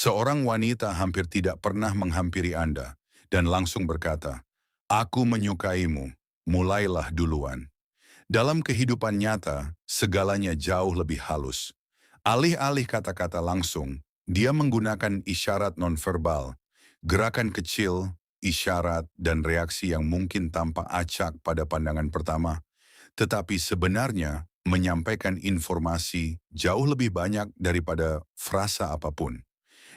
Seorang wanita hampir tidak pernah menghampiri Anda dan langsung berkata, "Aku menyukaimu, mulailah duluan." Dalam kehidupan nyata, segalanya jauh lebih halus. Alih-alih kata-kata langsung, dia menggunakan isyarat nonverbal, gerakan kecil, isyarat, dan reaksi yang mungkin tampak acak pada pandangan pertama, tetapi sebenarnya menyampaikan informasi jauh lebih banyak daripada frasa apapun.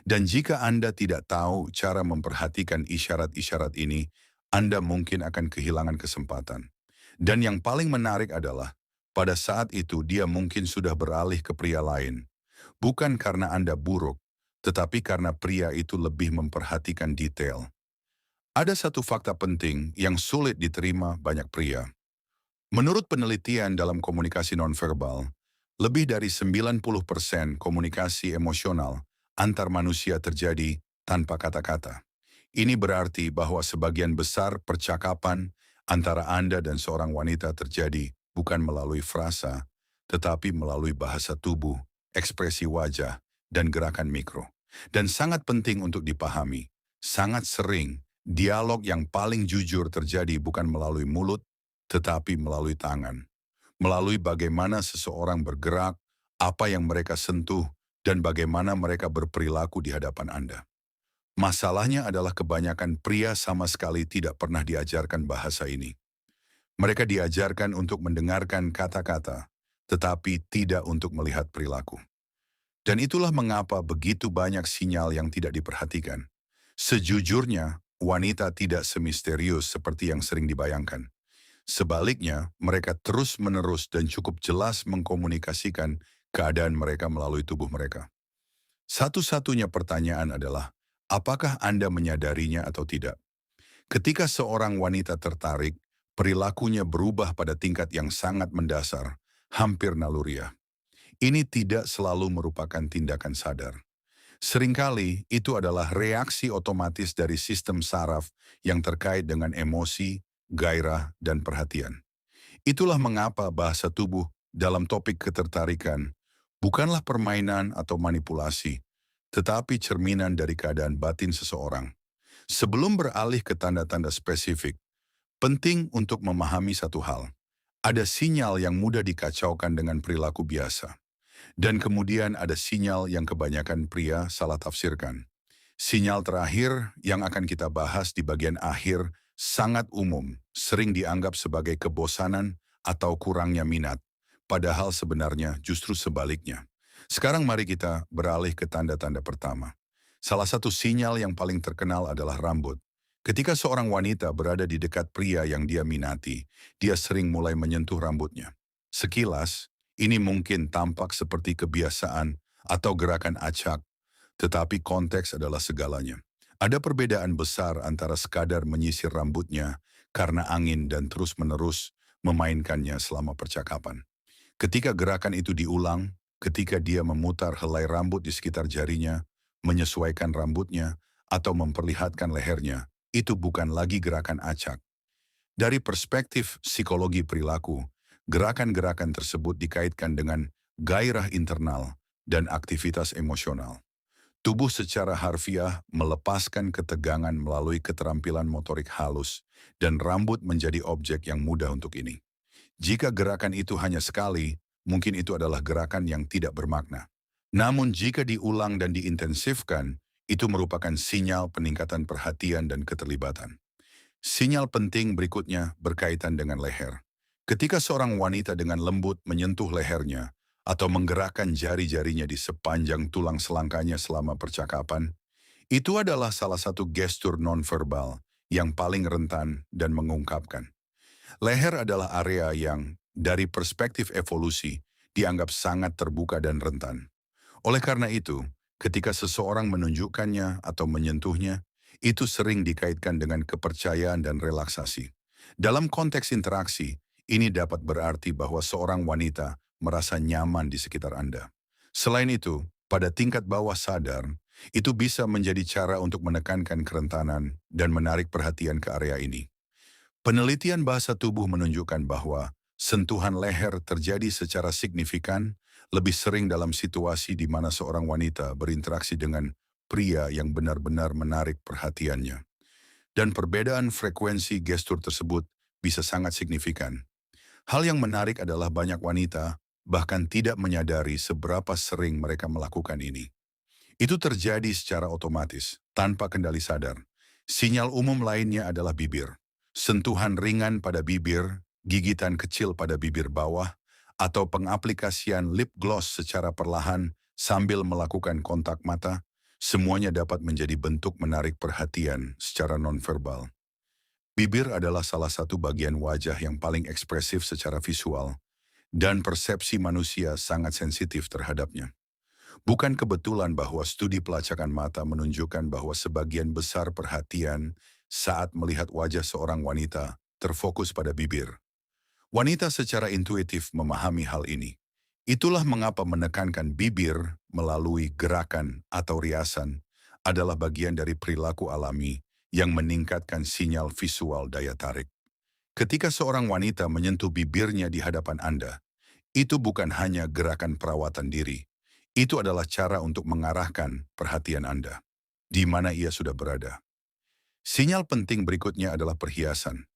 Dan jika Anda tidak tahu cara memperhatikan isyarat-isyarat ini, Anda mungkin akan kehilangan kesempatan. Dan yang paling menarik adalah, pada saat itu dia mungkin sudah beralih ke pria lain. Bukan karena Anda buruk, tetapi karena pria itu lebih memperhatikan detail. Ada satu fakta penting yang sulit diterima banyak pria. Menurut penelitian dalam komunikasi nonverbal, lebih dari 90% komunikasi emosional antar manusia terjadi tanpa kata-kata. Ini berarti bahwa sebagian besar percakapan antara Anda dan seorang wanita terjadi bukan melalui frasa, tetapi melalui bahasa tubuh, ekspresi wajah, dan gerakan mikro. Dan sangat penting untuk dipahami, sangat sering dialog yang paling jujur terjadi bukan melalui mulut, tetapi melalui tangan. Melalui bagaimana seseorang bergerak, apa yang mereka sentuh, dan bagaimana mereka berperilaku di hadapan Anda. Masalahnya adalah kebanyakan pria sama sekali tidak pernah diajarkan bahasa ini. Mereka diajarkan untuk mendengarkan kata-kata, tetapi tidak untuk melihat perilaku. Dan itulah mengapa begitu banyak sinyal yang tidak diperhatikan. Sejujurnya, wanita tidak semisterius seperti yang sering dibayangkan. Sebaliknya, mereka terus-menerus dan cukup jelas mengkomunikasikan keadaan mereka melalui tubuh mereka. Satu-satunya pertanyaan adalah, apakah Anda menyadarinya atau tidak? Ketika seorang wanita tertarik, perilakunya berubah pada tingkat yang sangat mendasar, hampir naluriah. Ini tidak selalu merupakan tindakan sadar. Seringkali itu adalah reaksi otomatis dari sistem saraf yang terkait dengan emosi, gairah, dan perhatian. Itulah mengapa bahasa tubuh dalam topik ketertarikan bukanlah permainan atau manipulasi, tetapi cerminan dari keadaan batin seseorang. Sebelum beralih ke tanda-tanda spesifik, penting untuk memahami satu hal. Ada sinyal yang mudah dikacaukan dengan perilaku biasa. Dan kemudian ada sinyal yang kebanyakan pria salah tafsirkan. Sinyal terakhir yang akan kita bahas di bagian akhir sangat umum, sering dianggap sebagai kebosanan atau kurangnya minat, padahal sebenarnya justru sebaliknya. Sekarang mari kita beralih ke tanda-tanda pertama. Salah satu sinyal yang paling terkenal adalah rambut. Ketika seorang wanita berada di dekat pria yang dia minati, dia sering mulai menyentuh rambutnya. Sekilas, ini mungkin tampak seperti kebiasaan atau gerakan acak, tetapi konteks adalah segalanya. Ada perbedaan besar antara sekadar menyisir rambutnya karena angin dan terus-menerus memainkannya selama percakapan. Ketika gerakan itu diulang, ketika dia memutar helai rambut di sekitar jarinya, menyesuaikan rambutnya, atau memperlihatkan lehernya, itu bukan lagi gerakan acak. Dari perspektif psikologi perilaku, gerakan-gerakan tersebut dikaitkan dengan gairah internal dan aktivitas emosional. Tubuh secara harfiah melepaskan ketegangan melalui keterampilan motorik halus, dan rambut menjadi objek yang mudah untuk ini. Jika gerakan itu hanya sekali, mungkin itu adalah gerakan yang tidak bermakna. Namun jika diulang dan diintensifkan, itu merupakan sinyal peningkatan perhatian dan keterlibatan. Sinyal penting berikutnya berkaitan dengan leher. Ketika seorang wanita dengan lembut menyentuh lehernya atau menggerakkan jari-jarinya di sepanjang tulang selangkanya selama percakapan, itu adalah salah satu gestur nonverbal yang paling rentan dan mengungkapkan. Leher adalah area yang, dari perspektif evolusi, dianggap sangat terbuka dan rentan. Oleh karena itu, ketika seseorang menunjukkannya atau menyentuhnya, itu sering dikaitkan dengan kepercayaan dan relaksasi. Dalam konteks interaksi, ini dapat berarti bahwa seorang wanita merasa nyaman di sekitar Anda. Selain itu, pada tingkat bawah sadar, itu bisa menjadi cara untuk menekankan kerentanan dan menarik perhatian ke area ini. Penelitian bahasa tubuh menunjukkan bahwa sentuhan leher terjadi secara signifikan lebih sering dalam situasi di mana seorang wanita berinteraksi dengan pria yang benar-benar menarik perhatiannya. Dan perbedaan frekuensi gestur tersebut bisa sangat signifikan. Hal yang menarik adalah banyak wanita bahkan tidak menyadari seberapa sering mereka melakukan ini. Itu terjadi secara otomatis, tanpa kendali sadar. Sinyal umum lainnya adalah bibir. Sentuhan ringan pada bibir, gigitan kecil pada bibir bawah, atau pengaplikasian lip gloss secara perlahan sambil melakukan kontak mata, semuanya dapat menjadi bentuk menarik perhatian secara nonverbal. Bibir adalah salah satu bagian wajah yang paling ekspresif secara visual, dan persepsi manusia sangat sensitif terhadapnya. Bukan kebetulan bahwa studi pelacakan mata menunjukkan bahwa sebagian besar perhatian saat melihat wajah seorang wanita terfokus pada bibir. Wanita secara intuitif memahami hal ini. Itulah mengapa menekankan bibir melalui gerakan atau riasan adalah bagian dari perilaku alami yang meningkatkan sinyal visual daya tarik. Ketika seorang wanita menyentuh bibirnya di hadapan Anda, itu bukan hanya gerakan perawatan diri. Itu adalah cara untuk mengarahkan perhatian Anda, di mana ia sudah berada. Sinyal penting berikutnya adalah perhiasan.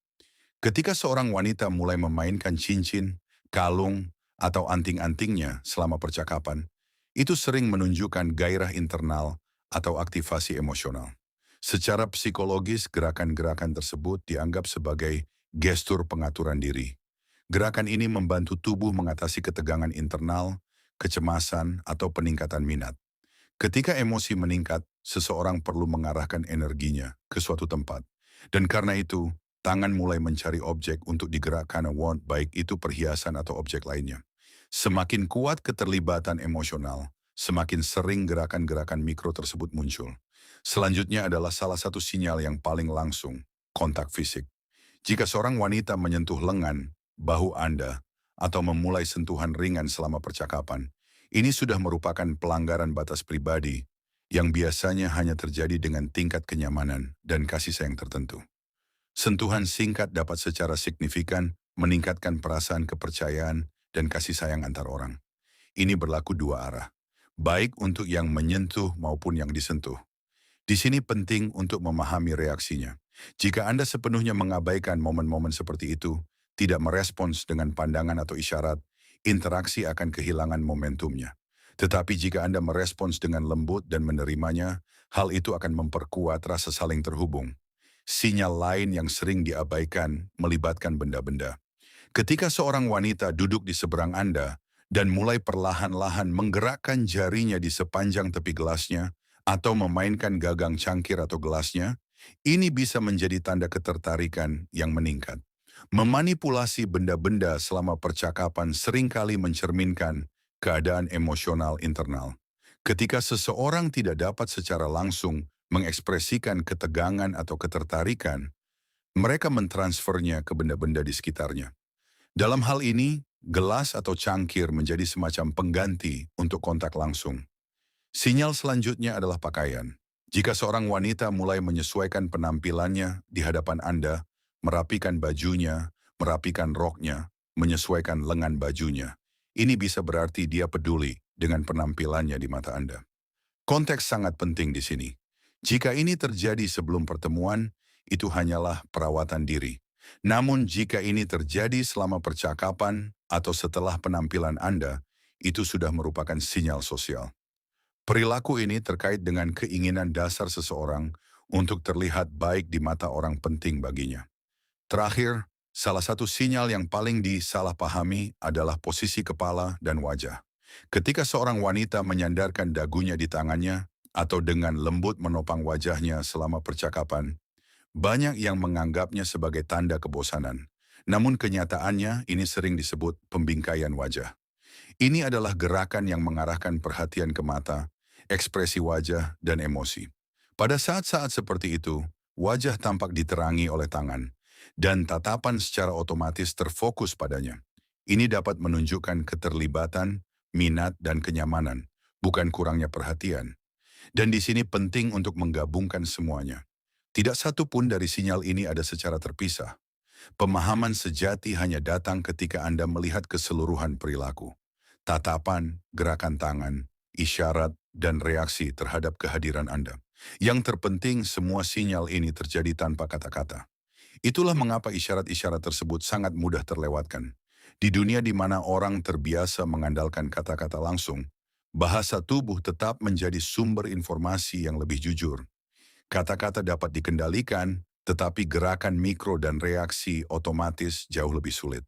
Ketika seorang wanita mulai memainkan cincin, kalung, atau anting-antingnya selama percakapan, itu sering menunjukkan gairah internal atau aktivasi emosional. Secara psikologis, gerakan-gerakan tersebut dianggap sebagai gestur pengaturan diri. Gerakan ini membantu tubuh mengatasi ketegangan internal, kecemasan, atau peningkatan minat. Ketika emosi meningkat, seseorang perlu mengarahkan energinya ke suatu tempat. Dan karena itu, tangan mulai mencari objek untuk digerakkan, baik itu perhiasan atau objek lainnya. Semakin kuat keterlibatan emosional, semakin sering gerakan-gerakan mikro tersebut muncul. Selanjutnya adalah salah satu sinyal yang paling langsung, kontak fisik. Jika seorang wanita menyentuh lengan, bahu Anda, atau memulai sentuhan ringan selama percakapan, ini sudah merupakan pelanggaran batas pribadi yang biasanya hanya terjadi dengan tingkat kenyamanan dan kasih sayang tertentu. Sentuhan singkat dapat secara signifikan meningkatkan perasaan kepercayaan dan kasih sayang antar orang. Ini berlaku dua arah, baik untuk yang menyentuh maupun yang disentuh. Di sini penting untuk memahami reaksinya. Jika Anda sepenuhnya mengabaikan momen-momen seperti itu, tidak merespons dengan pandangan atau isyarat, interaksi akan kehilangan momentumnya. Tetapi jika Anda merespons dengan lembut dan menerimanya, hal itu akan memperkuat rasa saling terhubung. Sinyal lain yang sering diabaikan melibatkan benda-benda. Ketika seorang wanita duduk di seberang Anda dan mulai perlahan-lahan menggerakkan jarinya di sepanjang tepi gelasnya atau memainkan gagang cangkir atau gelasnya, ini bisa menjadi tanda ketertarikan yang meningkat. Memanipulasi benda-benda selama percakapan seringkali mencerminkan keadaan emosional internal. Ketika seseorang tidak dapat secara langsung mengekspresikan ketegangan atau ketertarikan, mereka mentransfernya ke benda-benda di sekitarnya. Dalam hal ini, gelas atau cangkir menjadi semacam pengganti untuk kontak langsung. Sinyal selanjutnya adalah pakaian. Jika seorang wanita mulai menyesuaikan penampilannya di hadapan Anda, merapikan bajunya, merapikan roknya, menyesuaikan lengan bajunya, ini bisa berarti dia peduli dengan penampilannya di mata Anda. Konteks sangat penting di sini. Jika ini terjadi sebelum pertemuan, itu hanyalah perawatan diri. Namun jika ini terjadi selama percakapan atau setelah penampilan Anda, itu sudah merupakan sinyal sosial. Perilaku ini terkait dengan keinginan dasar seseorang untuk terlihat baik di mata orang penting baginya. Terakhir, salah satu sinyal yang paling disalahpahami adalah posisi kepala dan wajah. Ketika seorang wanita menyandarkan dagunya di tangannya atau dengan lembut menopang wajahnya selama percakapan, banyak yang menganggapnya sebagai tanda kebosanan. Namun kenyataannya ini sering disebut pembingkaian wajah. Ini adalah gerakan yang mengarahkan perhatian ke mata, ekspresi wajah, dan emosi. Pada saat-saat seperti itu, wajah tampak diterangi oleh tangan, dan tatapan secara otomatis terfokus padanya. Ini dapat menunjukkan keterlibatan, minat, dan kenyamanan, bukan kurangnya perhatian. Dan di sini penting untuk menggabungkan semuanya. Tidak satu pun dari sinyal ini ada secara terpisah. Pemahaman sejati hanya datang ketika Anda melihat keseluruhan perilaku. Tatapan, gerakan tangan, isyarat, dan reaksi terhadap kehadiran Anda. Yang terpenting, semua sinyal ini terjadi tanpa kata-kata. Itulah mengapa isyarat-isyarat tersebut sangat mudah terlewatkan. Di dunia di mana orang terbiasa mengandalkan kata-kata langsung, bahasa tubuh tetap menjadi sumber informasi yang lebih jujur. Kata-kata dapat dikendalikan, tetapi gerakan mikro dan reaksi otomatis jauh lebih sulit.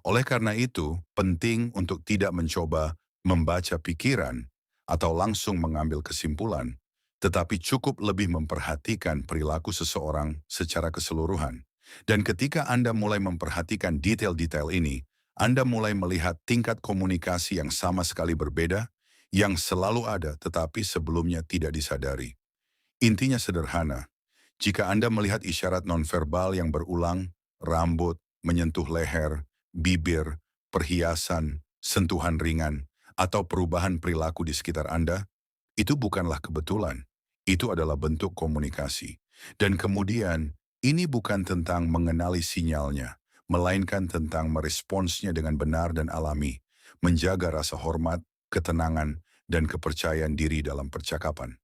Oleh karena itu, penting untuk tidak mencoba membaca pikiran atau langsung mengambil kesimpulan, tetapi cukup lebih memperhatikan perilaku seseorang secara keseluruhan. Dan ketika Anda mulai memperhatikan detail-detail ini, Anda mulai melihat tingkat komunikasi yang sama sekali berbeda, yang selalu ada tetapi sebelumnya tidak disadari. Intinya sederhana, jika Anda melihat isyarat nonverbal yang berulang, rambut, menyentuh leher, bibir, perhiasan, sentuhan ringan, atau perubahan perilaku di sekitar Anda, itu bukanlah kebetulan. Itu adalah bentuk komunikasi. Dan kemudian, ini bukan tentang mengenali sinyalnya, melainkan tentang meresponsnya dengan benar dan alami, menjaga rasa hormat, ketenangan, dan kepercayaan diri dalam percakapan.